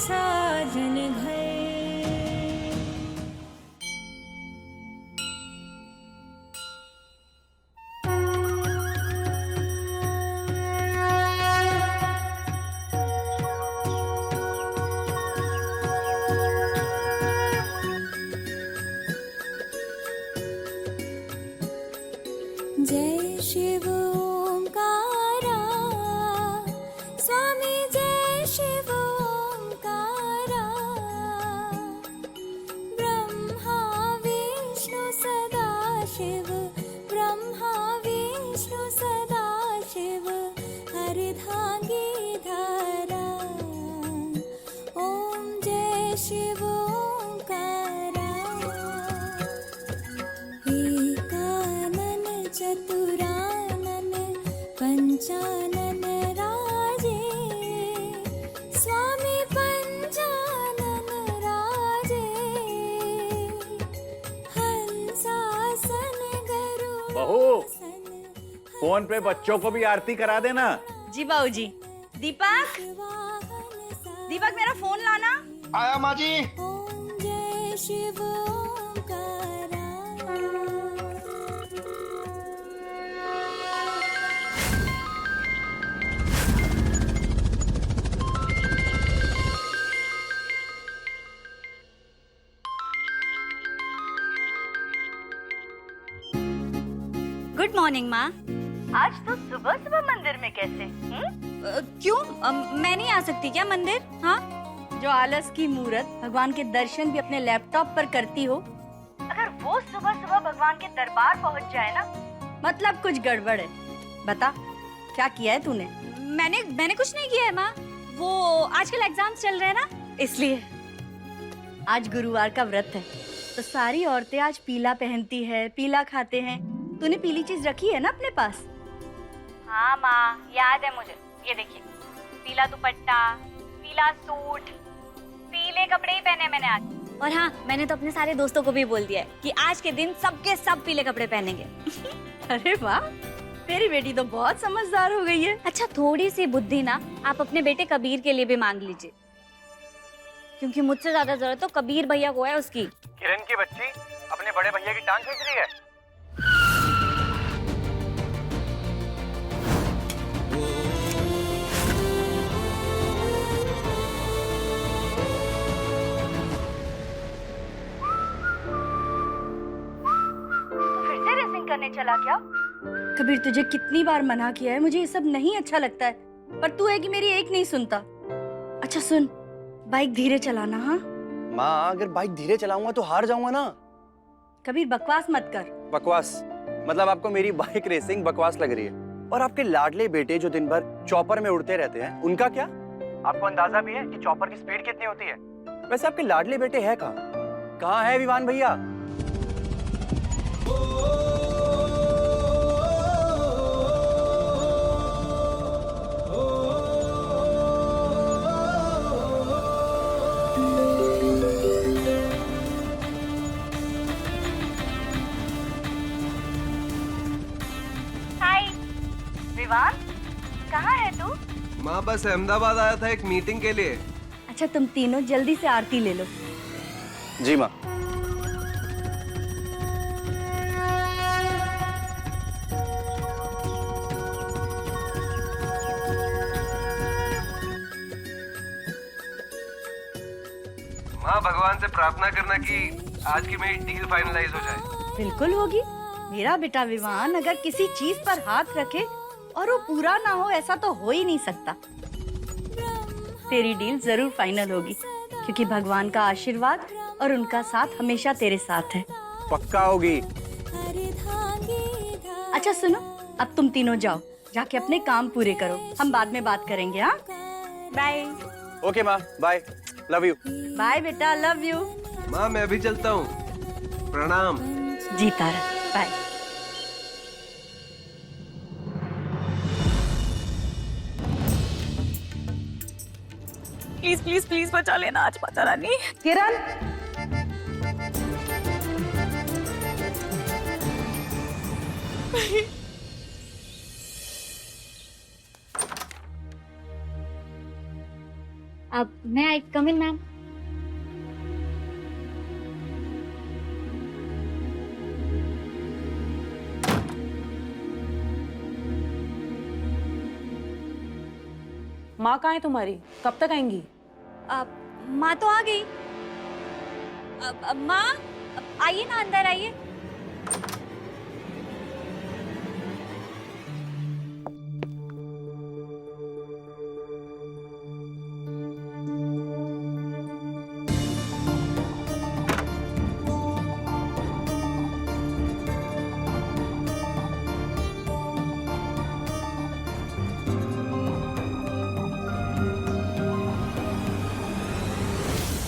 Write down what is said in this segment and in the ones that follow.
साजन घर। जय शिव ओंकारा स्वामी, जय शिव ओंकारा। ब्रह्मा विष्णु सदा शिव, ब्रह्मा विष्णु सदा शिव, अर्धांगी धारा। ओम जय शिव ओंकारा। एकानन चतुरानन पंचानन राजे, स्वामी पंचानन राजे। हंसासन बहू, गरुड़ासन, फोन पे बच्चों को भी आरती करा देना। जी बाबूजी। दीपक, दीपक मेरा फोन लाना। आया माँ जी। ओम जय शिव ओंकारा। गुड मॉर्निंग माँ। आज तो सुबह सुबह मंदिर में कैसे? क्यों? मैं नहीं आ सकती क्या मंदिर? हाँ, जो आलस की मूरत भगवान के दर्शन भी अपने लैपटॉप पर करती हो, अगर वो सुबह सुबह भगवान के दरबार पहुँच जाए ना, मतलब कुछ गड़बड़ है। बता, क्या किया है तूने? मैंने कुछ नहीं किया है माँ। वो आजकल एग्जाम्स चल रहे हैं ना, इसलिए। आज गुरुवार का व्रत है, तो सारी औरतें आज पीला पहनती है, पीला खाते हैं। तूने पीली चीज रखी है ना अपने पास? हाँ माँ, याद है मुझे। ये देखिए, पीला दुपट्टा, पीला सूट, पीले कपड़े ही पहने मैंने आज। और हाँ, मैंने तो अपने सारे दोस्तों को भी बोल दिया है कि आज के दिन सबके सब पीले कपड़े पहनेंगे। अरे वाह, तेरी बेटी तो बहुत समझदार हो गई है। अच्छा, थोड़ी सी बुद्धि ना आप अपने बेटे कबीर के लिए भी मांग लीजिए, क्योंकि मुझसे ज्यादा जरूरत तो कबीर भैया को है उसकी। किरण की बच्ची अपने बड़े भैया की टांग खींच रही है। फिर से रेसिंग करने चला क्या? कबीर, तुझे कितनी बार मना किया है, मुझे ये सब नहीं अच्छा लगता है, पर तू है कि मेरी एक नहीं सुनता। अच्छा सुन, बाइक धीरे चलाना। हाँ माँ, अगर बाइक धीरे चलाऊंगा तो हार जाऊंगा ना। कबीर, बकवास मत कर। बकवास? मतलब आपको मेरी बाइक रेसिंग बकवास लग रही है? और आपके लाडले बेटे जो दिन भर चॉपर में उड़ते रहते हैं, उनका क्या? आपको अंदाजा भी है कि चॉपर की स्पीड कितनी होती है? वैसे आपके लाडले बेटे है कहाँ है विवान भैया? हाय विवान, कहाँ है तू? माँ, बस अहमदाबाद आया था एक मीटिंग के लिए। अच्छा, तुम तीनों जल्दी से आरती ले लो। जी माँ। माँ, भगवान से प्रार्थना करना कि आज की मेरी डील फाइनलाइज हो जाए। बिल्कुल होगी। मेरा बेटा विवान अगर किसी चीज पर हाथ रखे और वो पूरा ना हो, ऐसा तो हो ही नहीं सकता। तेरी डील जरूर फाइनल होगी, क्योंकि भगवान का आशीर्वाद और उनका साथ हमेशा तेरे साथ है। पक्का होगी। अच्छा सुनो, अब तुम तीनों जाओ, जाके अपने काम पूरे करो, हम बाद में बात करेंगे। हाँ, बाय। ओके माँ, बाय, लव यू। बाय बेटा, लव यू। माँ, मैं भी चलता हूँ, प्रणाम। जीता रह, बाय। प्लीज प्लीज प्लीज बचा लेना आज माता रानी। किरण, अब मैं आई कम इन मैम? माँ कहाँ है तुम्हारी? कब तक आएंगी? माँ तो आ गई। माँ आइए ना, अंदर आइए।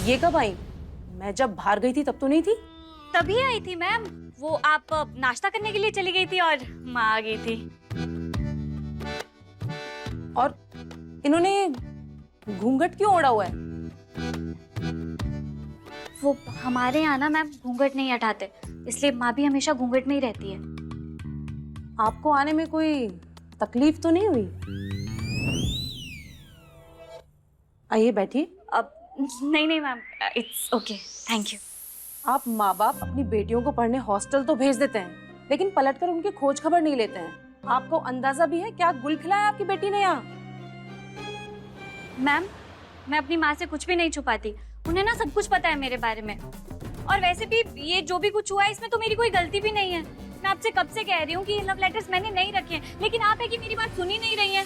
ये कब आई? मैं जब बाहर गई थी तब तो नहीं थी। तभी आई थी मैम। वो आप नाश्ता करने के लिए चली गई थी और माँ आ गई थी। और इन्होंने घूंघट क्यों ओढ़ा हुआ है? वो हमारे यहाँ ना मैम घूंघट नहीं हटाते, इसलिए माँ भी हमेशा घूंघट में ही रहती है। आपको आने में कोई तकलीफ तो नहीं हुई? आइए बैठिए। अब नहीं ma'am, it's okay, thank you. आप माँ बाप अपनी बेटियों को पढ़ने हॉस्टल तो भेज देते हैं, लेकिन पलटकर उनकी खोज खबर नहीं लेते हैं। आपको अंदाजा भी है क्या गुल खिलाया आपकी बेटी ने यहाँ? मैम मैं अपनी माँ से कुछ भी नहीं छुपाती, उन्हें ना सब कुछ पता है मेरे बारे में। और वैसे भी ये जो भी कुछ हुआ है इसमें तो मेरी कोई गलती भी नहीं है। मैं आपसे कब से कह रही हूँ कि ये लव लेटर्स मैंने नहीं रखे हैं, लेकिन आप है कि मेरी बात सुनी नहीं रही है।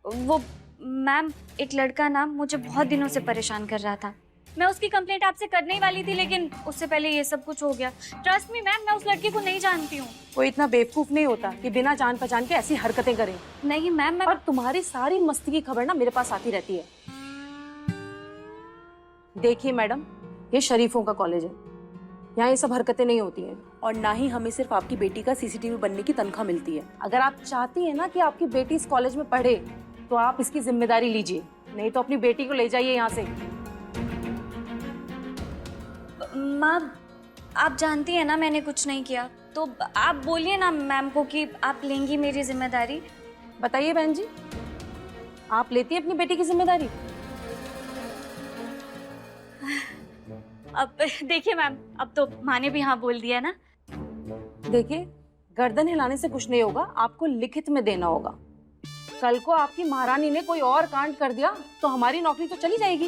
वो मैम एक लड़का ना मुझे बहुत दिनों से परेशान कर रहा था। मैं उसकी कंप्लेंट आपसे करने ही वाली थी, लेकिन उससे पहले ये सब कुछ हो गया। ट्रस्ट मी मैम, मैं उस लड़के को नहीं जानती हूँ। कोई इतना बेवकूफ नहीं होता कि बिना जान पहचान के ऐसी हरकतें करे। नहीं मैम, मैं और तुम्हारी सारी मस्ती की खबर ना मेरे पास आती रहती है। देखिए मैडम, ये शरीफों का कॉलेज है, यहाँ ये सब हरकतें नहीं होती हैं। और ना ही हमें सिर्फ आपकी बेटी का सीसीटीवी बनने की तनख्वाह मिलती है। अगर आप चाहती है ना कि आपकी बेटी इस कॉलेज में पढ़े तो आप इसकी जिम्मेदारी लीजिए, नहीं तो अपनी बेटी को ले जाइए यहाँ से। माँ आप जानती है ना मैंने कुछ नहीं किया, तो आप बोलिए ना मैम को कि आप लेंगी मेरी जिम्मेदारी। बताइए बहन जी, आप लेती है अपनी बेटी की जिम्मेदारी? अब देखिए मैम, अब तो माँ ने भी हाँ बोल दिया ना। देखिए, गर्दन हिलाने से कुछ नहीं होगा, आपको लिखित में देना होगा। कल को आपकी महारानी ने कोई और कांड कर दिया तो हमारी नौकरी तो चली जाएगी।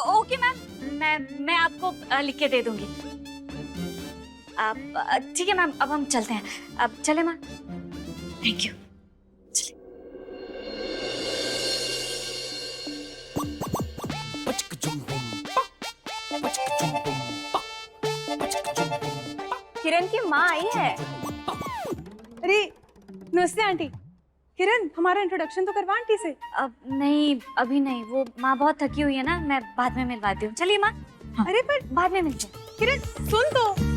ओके मैम, मैं आपको लिख के दे दूंगी। आप ठीक है मैम, अब हम चलते हैं। अब चले माँ? Thank you. किरण की माँ आई है। अरे नमस्ते आंटी। किरण, हमारा इंट्रोडक्शन तो करवा आंटी से। अब नहीं, अभी नहीं, वो माँ बहुत थकी हुई है ना, मैं बाद में मिलवाती हूँ। चलिए माँ। हाँ। अरे पर बाद में मिलते हैं। किरण सुन तो।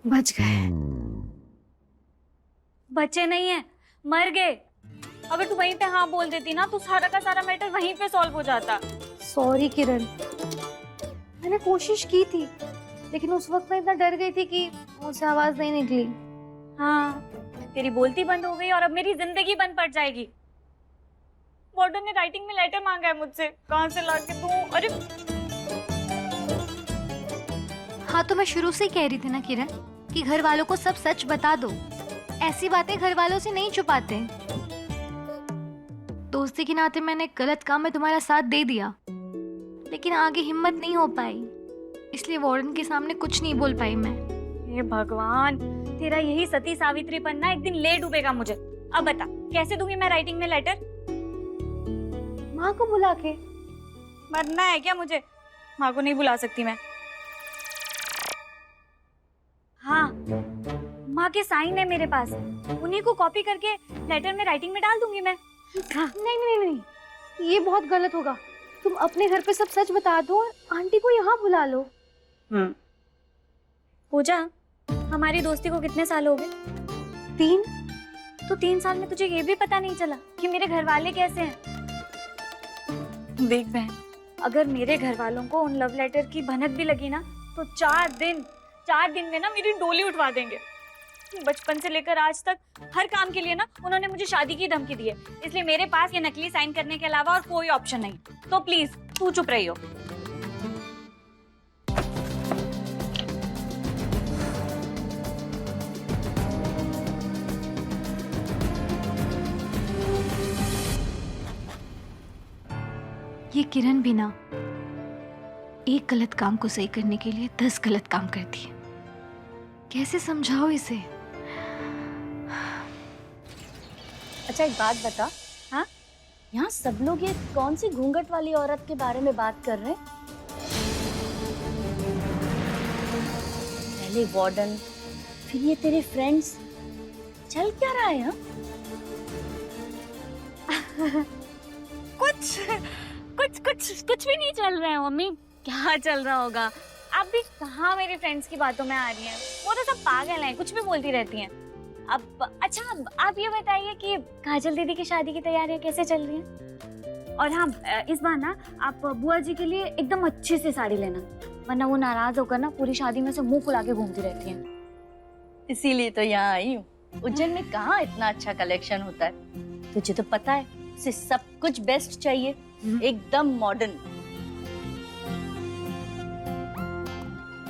बच गए। बचे नहीं है, मर गए। अगर तू वहीं पे हाँ बोल देती ना तो सारा का सारा मैटर वहीं पे सॉल्व हो जाता। सॉरी किरण, मैंने कोशिश की थी, लेकिन उस वक्त मैं इतना डर गई थी कि मुझसे आवाज नहीं निकली। हाँ, तेरी बोलती बंद हो गई और अब मेरी जिंदगी बंद पड़ जाएगी। वार्डन ने राइटिंग में लेटर मांगा है मुझसे, कहाँ से लाके दूं? अरे हाँ, तो मैं शुरू से ही कह रही थी ना किरण कि घर वालों को सब सच बता दो। ऐसी बातें घर वालों से नहीं छुपाते। दोस्ती के नाते मैंने गलत काम में तुम्हारा साथ दे दिया, लेकिन आगे हिम्मत नहीं हो पाई, इसलिए वार्डन के सामने कुछ नहीं बोल पाई मैं। हे भगवान, तेरा यही सती सावित्री बनना एक दिन ले डूबेगा मुझे। अब बता, कैसे दूंगी मैं राइटिंग में लेटर? माँ को बुला के। मरना है क्या मुझे? माँ को नहीं बुला सकती मैं। हाँ, माँ के साइन है मेरे पास, उन्हीं को कॉपी करके लेटर में राइटिंग में डाल दूंगी मैं। नहीं नहीं नहीं, ये बहुत गलत होगा। तुम अपने घर पे सब सच बता दो और आंटी को यहाँ बुला लो। पूजा, हमारी दोस्ती को कितने साल हो गए? 3। तो 3 साल में तुझे ये भी पता नहीं चला कि मेरे घर वाले कैसे हैं? देख बहन, अगर मेरे घर वालों को उन लव लेटर की भनक भी लगी ना तो 4 दिन में ना मेरी डोली उठवा देंगे। बचपन से लेकर आज तक हर काम के लिए ना उन्होंने मुझे शादी की धमकी दी है, इसलिए मेरे पास ये नकली साइन करने के अलावा और कोई ऑप्शन नहीं। तो प्लीज तू चुप रही हो। ये किरण भी ना एक गलत काम को सही करने के लिए 10 गलत काम करती है। कैसे समझाओ इसे? अच्छा एक बात बता, हाँ यहाँ सब लोग ये कौन सी घूंघट वाली औरत के बारे में बात कर रहे हैं? पहले वार्डन, फिर ये तेरे फ्रेंड्स, चल क्या रहा है? कुछ भी नहीं चल रहा है मम्मी। क्या चल रहा होगा? आप भी कहाँ मेरे फ्रेंड्स की बातों में आ रही हैं? वो तो सब पागल हैं, कुछ भी बोलती रहती हैं। अब अच्छा आप ये बताइए कि काजल दीदी की शादी की तैयारियां कैसे चल रही हैं? और हाँ, इस बार ना आप बुआ जी के लिए एकदम अच्छे से साड़ी लेना, वरना वो नाराज होकर ना पूरी शादी में से मुंह फुला के घूमती रहती हैं। इसीलिए तो यहाँ आई हूँ। उज्जैन में कहाँ इतना अच्छा कलेक्शन होता है? तुझे तो पता है, उसे सब कुछ बेस्ट चाहिए, एकदम मॉडर्न।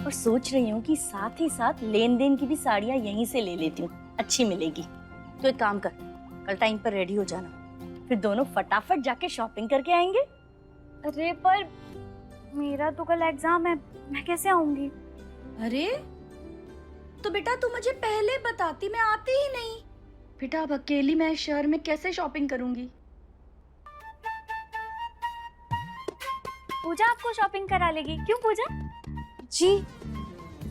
और सोच रही हूँ कि साथ ही साथ लेन देन की भी साड़ियाँ यहीं से ले लेती हूँ, अच्छी मिलेगी। तो एक काम कर, कल टाइम पर रेडी हो जाना, फिर दोनों फटाफट जाके शॉपिंग करके आएंगे। अरे पर मेरा तो कल एग्जाम है, मैं कैसे आऊंगी? अरे तो बेटा तू मुझे पहले बताती, मैं आती ही नहीं। बेटा अब अकेली मैं शहर में कैसे शॉपिंग करूंगी? पूजा आपको शॉपिंग करा लेगी। क्यों पूजा? जी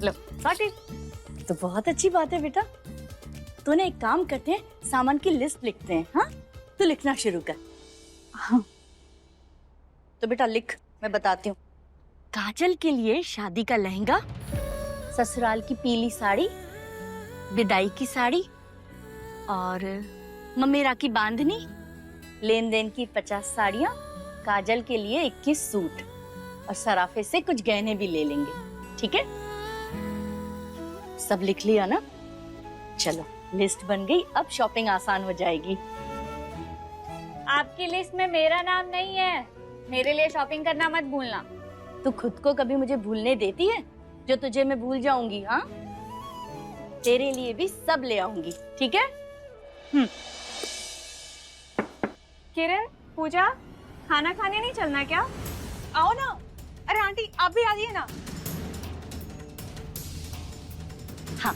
लो सॉर्टेड। तो बहुत अच्छी बात है बेटा। तो ना एक काम करते हैं, सामान की लिस्ट लिखते हैं। हाँ तो लिखना शुरू कर। हाँ तो बेटा लिख, मैं बताती हूँ। काजल के लिए शादी का लहंगा, ससुराल की पीली साड़ी, विदाई की साड़ी, और ममेरा की बांधनी, लेन देन की 50 साड़ियाँ, काजल के लिए 21 सूट, और सराफे से कुछ गहने भी ले लेंगे। ठीक है? सब लिख लिया ना? चलो लिस्ट बन गई, अब शॉपिंग आसान हो जाएगी। आपकी लिस्ट में मेरा नाम नहीं है, मेरे लिए शॉपिंग करना मत भूलना। तू खुद को कभी मुझे भूलने देती है जो तुझे मैं भूल जाऊंगी? हाँ तेरे लिए भी सब ले आऊंगी, ठीक है? किरण, पूजा, खाना खाने नहीं चलना क्या? आओ ना। अरे आंटी आप भी आ जाइए ना। हाँ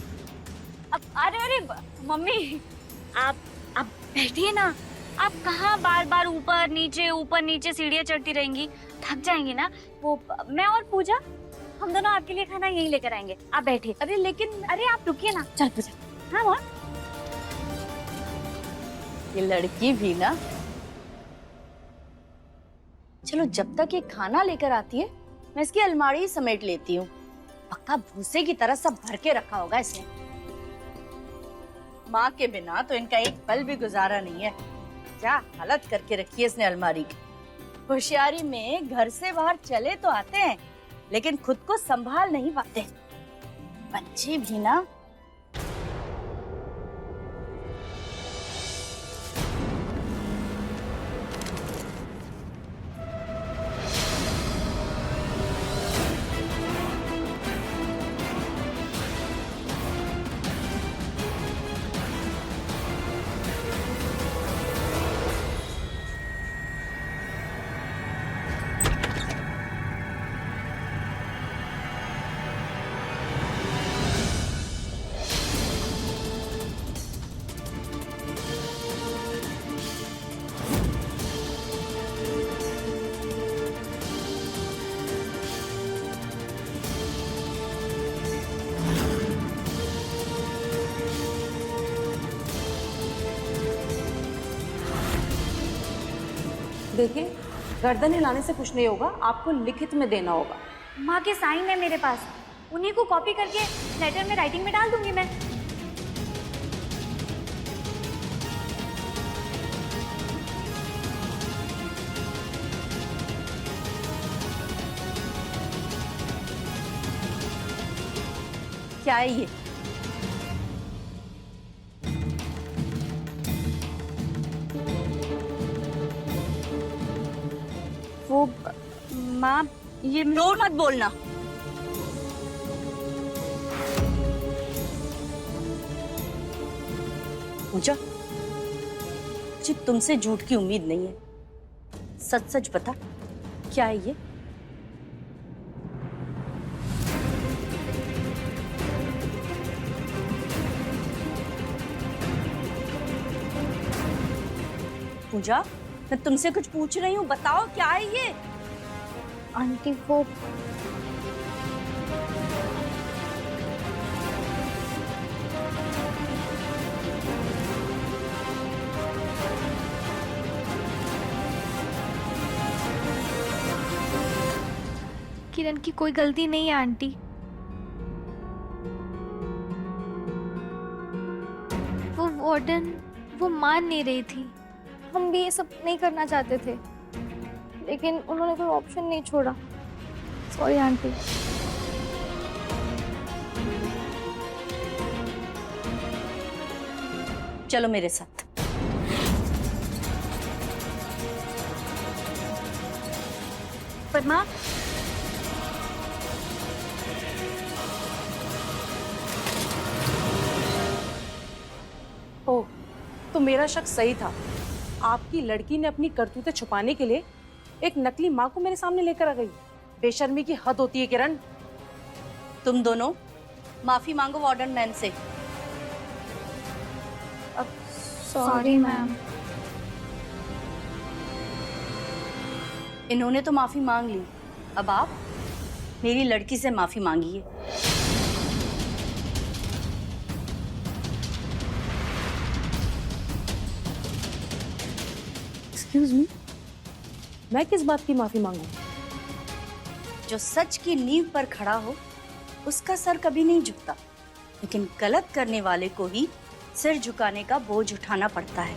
अब अरे मम्मी आप बैठिए ना। आप कहाँ बार बार ऊपर नीचे सीढ़ियाँ चढ़ती रहेंगी, थक जाएंगी ना। वो मैं और पूजा हम दोनों आपके लिए खाना यहीं लेकर आएंगे, आप बैठिए। अरे लेकिन अरे आप रुकिए ना। चल पूजा। हाँ ये लड़की भी ना। चलो जब तक ये खाना लेकर आती है मैं इसकी अलमारी समेट लेती हूँ। पक्का भूसे की तरह सब भर के रखा होगा इसने। माँ के बिना तो इनका एक पल भी गुजारा नहीं है। क्या हालत करके रखी है इसने अलमारी की। होशियारी में घर से बाहर चले तो आते हैं लेकिन खुद को संभाल नहीं पाते। बच्चे भी ना। देखिए, गर्दन हिलाने से कुछ नहीं होगा, आपको लिखित में देना होगा। माँ के साइन है मेरे पास, उन्हीं को कॉपी करके लेटर में राइटिंग में डाल दूंगी मैं। क्या है ये? वो माँ, ये जोर मत बोलना। पूजा, मुझे तुमसे झूठ की उम्मीद नहीं है, सच सच बता, क्या है ये? पूजा, मैं तुमसे कुछ पूछ रही हूँ, बताओ क्या है ये? आंटी वो किरण की कोई गलती नहीं है आंटी। वो वार्डन वो मान नहीं रही थी। हम भी ये सब नहीं करना चाहते थे, लेकिन उन्होंने कोई ऑप्शन नहीं छोड़ा। Sorry aunty. चलो मेरे साथ। पर माँ, ओह, तो मेरा शक सही था। आपकी लड़की ने अपनी करतूतें छुपाने के लिए एक नकली माँ को मेरे सामने लेकर आ गई। बेशर्मी की हद होती है किरण। तुम दोनों माफी मांगो वार्डन मैन से। Sorry ma'am. इन्होंने तो माफी मांग ली, अब आप मेरी लड़की से माफी मांगिए। एक्सक्यूज मी, मैं किस बात की माफी मांगू? जो सच की नींव पर खड़ा हो उसका सर कभी नहीं झुकता, लेकिन गलत करने वाले को ही सिर झुकाने का बोझ उठाना पड़ता है।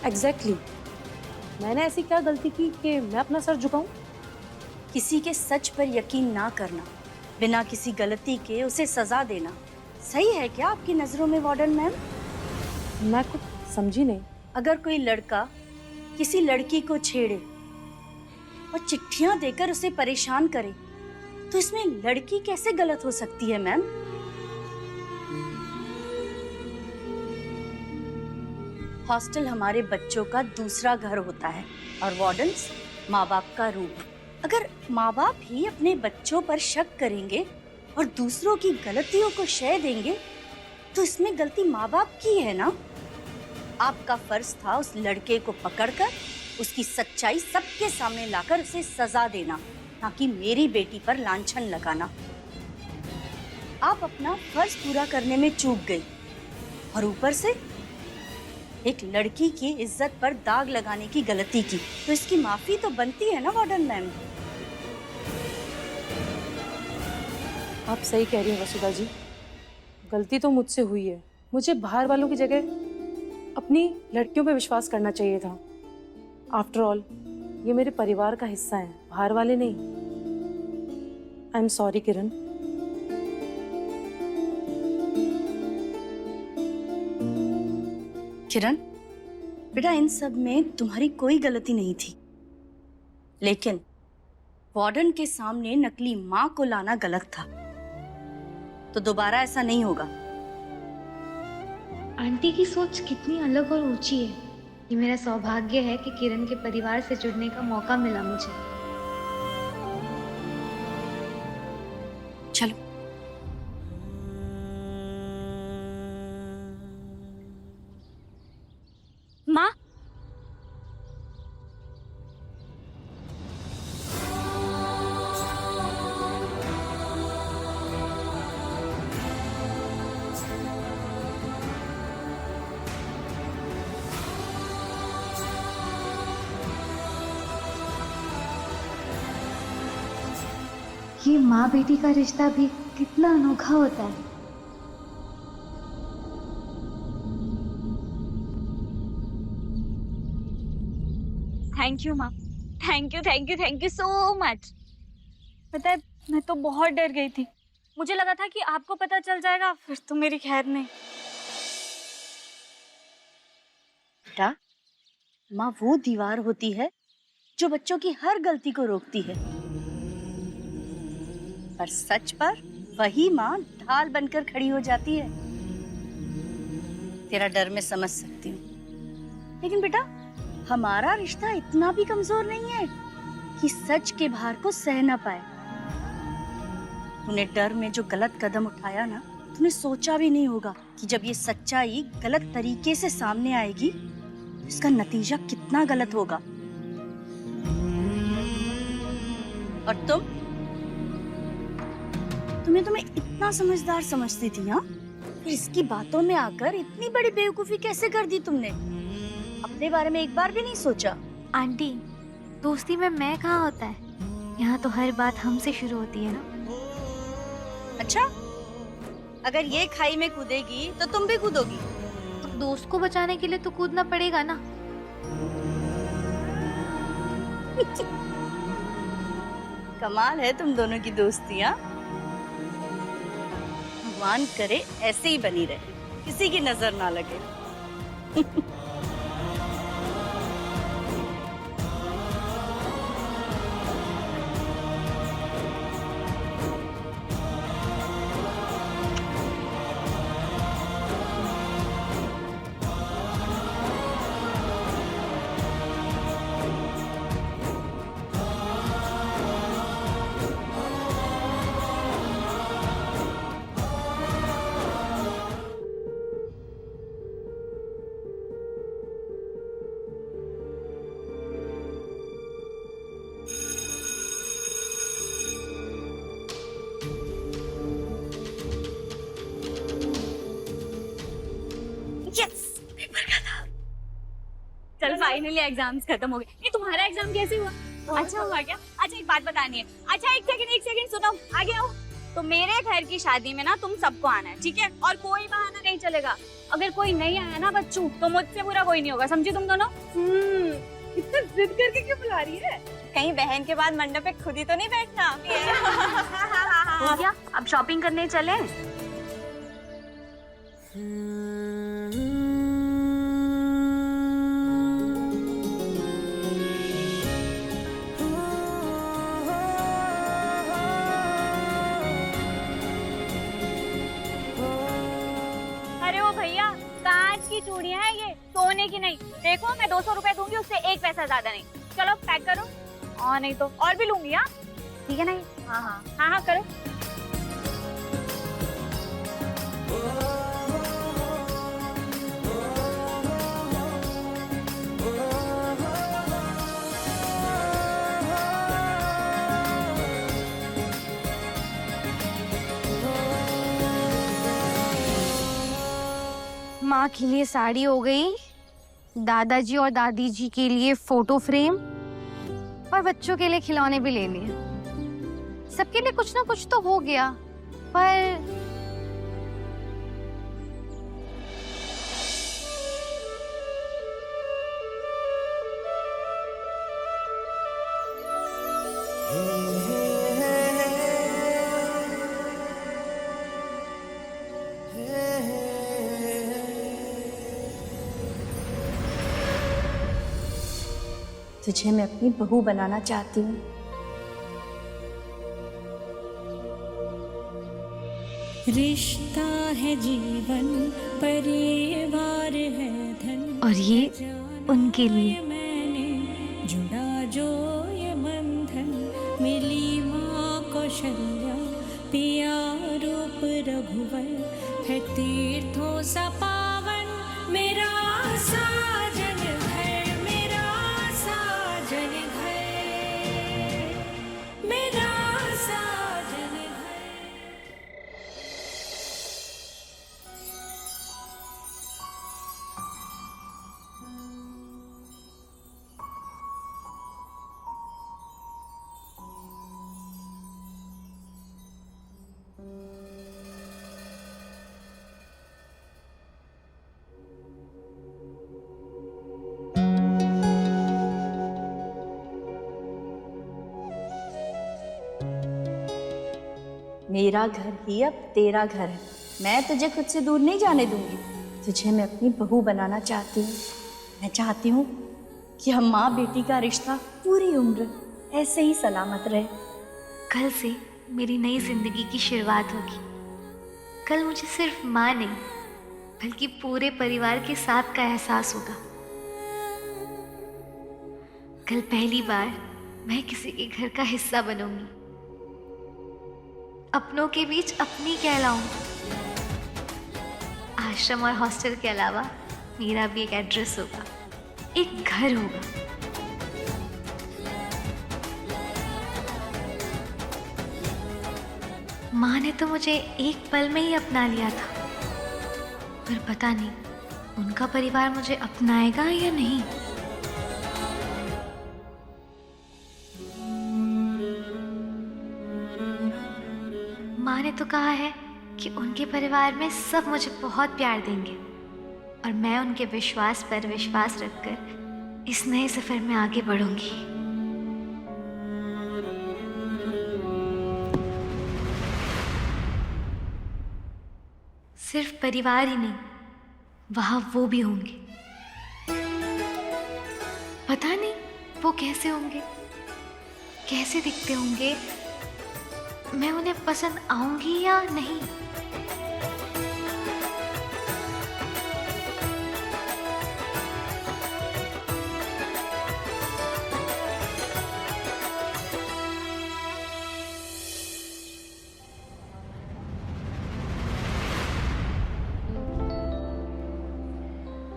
एग्जैक्टली। मैंने ऐसी क्या गलती की कि मैं अपना सर झुकाऊं? किसी के सच पर यकीन ना करना, बिना किसी गलती के उसे सजा देना सही है क्या आपकी नजरों में वार्डन मैम? मैं कुछ समझी नहीं। अगर कोई लड़का किसी लड़की को छेड़े और चिट्ठियां देकर उसे परेशान करे, तो इसमें लड़की कैसे गलत हो सकती है मैम? हॉस्टल हमारे बच्चों का दूसरा घर होता है और वार्डन्स माँ बाप का रूप। अगर माँ बाप ही अपने बच्चों पर शक करेंगे और दूसरों की गलतियों को शय देंगे, तो इसमें गलती माँ बाप की है ना? आपका फर्ज था उस लड़के को पकड़कर उसकी सच्चाई सबके सामने लाकर उसे सजा देना, ना कि मेरी बेटी पर लांछन लगाना। आप अपना फर्ज पूरा करने में चूक गई और ऊपर से एक लड़की की इज्जत पर दाग लगाने की गलती की, तो इसकी माफी तो बनती है ना वार्डन मैम? आप सही कह रही हैं वसुधा जी, गलती तो मुझसे हुई है। मुझे बाहर वालों की जगह अपनी लड़कियों पे विश्वास करना चाहिए था। आफ्टर ऑल ये मेरे परिवार का हिस्सा है, बाहर वाले नहीं। आई एम सॉरी किरण। किरण बेटा, इन सब में तुम्हारी कोई गलती नहीं थी, लेकिन वार्डन के सामने नकली माँ को लाना गलत था। तो दोबारा ऐसा नहीं होगा। आंटी की सोच कितनी अलग और ऊंची है। ये मेरा सौभाग्य है कि किरण के परिवार से जुड़ने का मौका मिला मुझे। चलो। माँ, ये माँ बेटी का रिश्ता भी कितना अनोखा होता है। थैंक यू माँ, thank you thank you thank you so much. पता है मैं तो बहुत डर गई थी, मुझे लगा था कि आपको पता चल जाएगा, फिर तो मेरी खैर नहीं। बेटा, माँ वो दीवार होती है जो बच्चों की हर गलती को रोकती है, पर सच पर वही माँ ढाल बनकर खड़ी हो जाती है। तेरा डर मैं समझ सकती हूँ, लेकिन बेटा हमारा रिश्ता इतना भी कमजोर नहीं है कि सच के भार को सह ना पाए। तूने डर में जो गलत कदम उठाया ना, तूने सोचा भी नहीं होगा कि जब ये सच्चाई गलत तरीके से सामने आएगी तो इसका नतीजा कितना गलत होगा। और तुम्हें इतना समझदार समझती थी, हाँ? फिर इसकी बातों में आकर इतनी बड़ी बेवकूफी कैसे कर दी तुमने? अपने बारे में एक बार भी नहीं सोचा? आंटी, दोस्ती में मैं कहाँ होता है, यहाँ तो हर बात हमसे शुरू होती है ना। अच्छा, अगर ये खाई में कूदेगी तो तुम भी कूदोगी? तो दोस्त को बचाने के लिए तो कूदना पड़ेगा ना। कमाल है तुम दोनों की दोस्ती, हाँ? भगवान करे ऐसे ही बनी रहे, किसी की नजर ना लगे। चल फाइनली एग्जाम्स खत्म हो गए। ये तुम्हारा एग्जाम कैसे हुआ? अच्छा हुआ क्या? अच्छा एक बात बतानी है। अच्छा एक सेकंड सुनो, आगे आओ। तो मेरे घर की शादी में ना तुम सबको आना है, ठीक है? और कोई बहाना नहीं चलेगा। अगर कोई नहीं आया ना बच्चू, तो मुझसे बुरा कोई नहीं होगा, समझी तुम दोनों? इतना जिद करके क्यों बुला रही है? कहीं बहन के बाद मंडप पे खुद ही तो नहीं बैठना। हो गया, अब शॉपिंग करने चले। भैया कांच की चूड़ियां हैं ये, सोने की नहीं। देखो मैं 200 रुपए दूंगी, उससे एक पैसा ज्यादा नहीं। चलो पैक करो, और नहीं तो और भी लूंगी। हाँ ठीक है ना? हाँ करो। माँ के लिए साड़ी हो गई, दादाजी और दादी जी के लिए फोटो फ्रेम, और बच्चों के लिए खिलौने भी ले लिए। सबके लिए कुछ ना कुछ तो हो गया, पर तुझे मैं अपनी बहू बनाना चाहती हूँ। रिश्ता है जीवन, परिवार है धन, और ये उनके लिए। मैंने जुड़ा जो ये बंधन, मिली माँ कौशल्या, पिया रूप रघुवर, है तीर्थों सा पावन मेरा साजन घर, मेरा साजन घर, मेरा साजन घर। मेरा घर ही अब तेरा घर है। मैं तुझे खुद से दूर नहीं जाने दूंगी। तुझे मैं अपनी बहू बनाना चाहती हूँ। मैं चाहती हूँ कि हम माँ बेटी का रिश्ता पूरी उम्र ऐसे ही सलामत रहे। कल से मेरी नई जिंदगी की शुरुआत होगी। कल मुझे सिर्फ माँ नहीं बल्कि पूरे परिवार के साथ का एहसास होगा। कल पहली बार मैं किसी के घर का हिस्सा बनूंगी। अपनों के बीच अपनी कहलाऊंगी। आश्रम और हॉस्टल के अलावा मेरा भी एक एड्रेस होगा, एक घर होगा। माँ ने तो मुझे एक पल में ही अपना लिया था, पर पता नहीं उनका परिवार मुझे अपनाएगा या नहीं। माँ ने तो कहा है कि उनके परिवार में सब मुझे बहुत प्यार देंगे और मैं उनके विश्वास पर विश्वास रखकर इस नए सफर में आगे बढ़ूंगी। सिर्फ परिवार ही नहीं, वहां वो भी होंगे। पता नहीं वो कैसे होंगे, कैसे दिखते होंगे, मैं उन्हें पसंद आऊंगी या नहीं।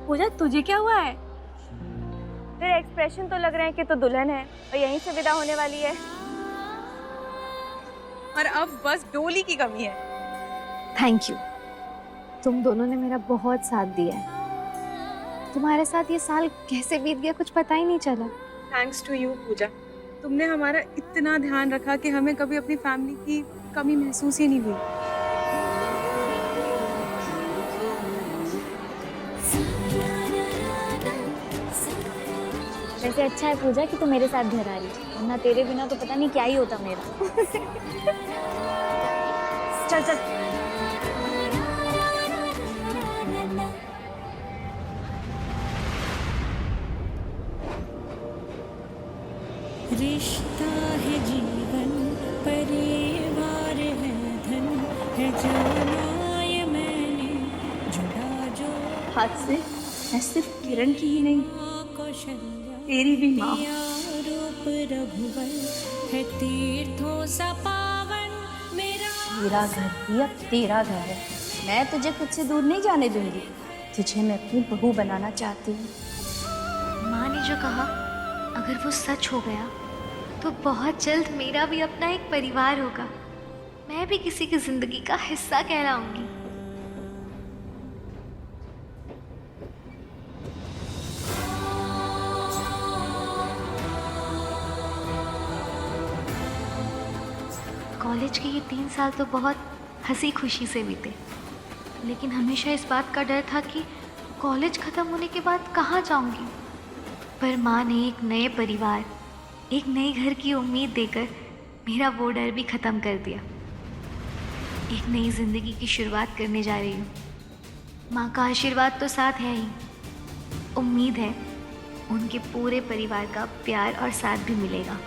पूजा, तुझे क्या हुआ है? तेरे एक्सप्रेशन तो लग रहे हैं कि तू दुल्हन है और यहीं से विदा होने वाली है। और अब बस डोली की कमी है। Thank you. तुम दोनों ने मेरा बहुत साथ दिया है। तुम्हारे साथ ये साल कैसे बीत गया कुछ पता ही नहीं चला। थैंक्स टू यू पूजा। तुमने हमारा इतना ध्यान रखा कि हमें कभी अपनी फैमिली की कमी महसूस ही नहीं हुई। वैसे अच्छा है पूजा कि तू मेरे साथ घर आ रही है, वरना तेरे बिना तो पता नहीं क्या ही होता मेरा। चल चल। रिश्ता है जीवन, परिवार है धन, है जाना ये मैंने जुड़ा जो हाथ से मैं सिर्फ किरण की ही नहीं, कौशल्या तेरी भी माँ। रूप रघुवर है तीर्थों सा पावन मेरा घर ही अब तेरा घर है। मैं तुझे खुद से दूर नहीं जाने दूंगी। तुझे मैं अपनी बहू बनाना चाहती हूँ। माँ ने जो कहा अगर वो सच हो गया तो बहुत जल्द मेरा भी अपना एक परिवार होगा। मैं भी किसी की जिंदगी का हिस्सा कहलाऊंगी। कॉलेज के ये 3 साल तो बहुत हंसी खुशी से बीते, लेकिन हमेशा इस बात का डर था कि कॉलेज ख़त्म होने के बाद कहाँ जाऊंगी। पर माँ ने एक नए परिवार, एक नए घर की उम्मीद देकर मेरा वो डर भी ख़त्म कर दिया। एक नई ज़िंदगी की शुरुआत करने जा रही हूँ। माँ का आशीर्वाद तो साथ है ही, उम्मीद है उनके पूरे परिवार का प्यार और साथ भी मिलेगा।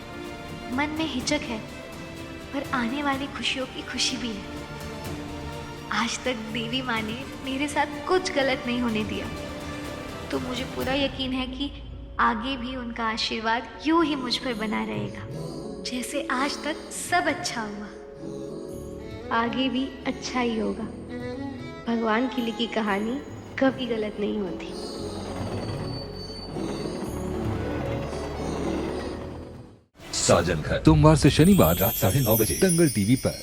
मन में हिचक है पर आने वाली खुशियों की खुशी भी है। आज तक देवी माँ ने मेरे साथ कुछ गलत नहीं होने दिया, तो मुझे पूरा यकीन है कि आगे भी उनका आशीर्वाद यूं ही मुझ पर बना रहेगा। जैसे आज तक सब अच्छा हुआ, आगे भी अच्छा ही होगा। भगवान की लिखी कहानी कभी गलत नहीं होती। साजन घर सोमवार से शनिवार रात 9:30 बजे दंगल टीवी पर।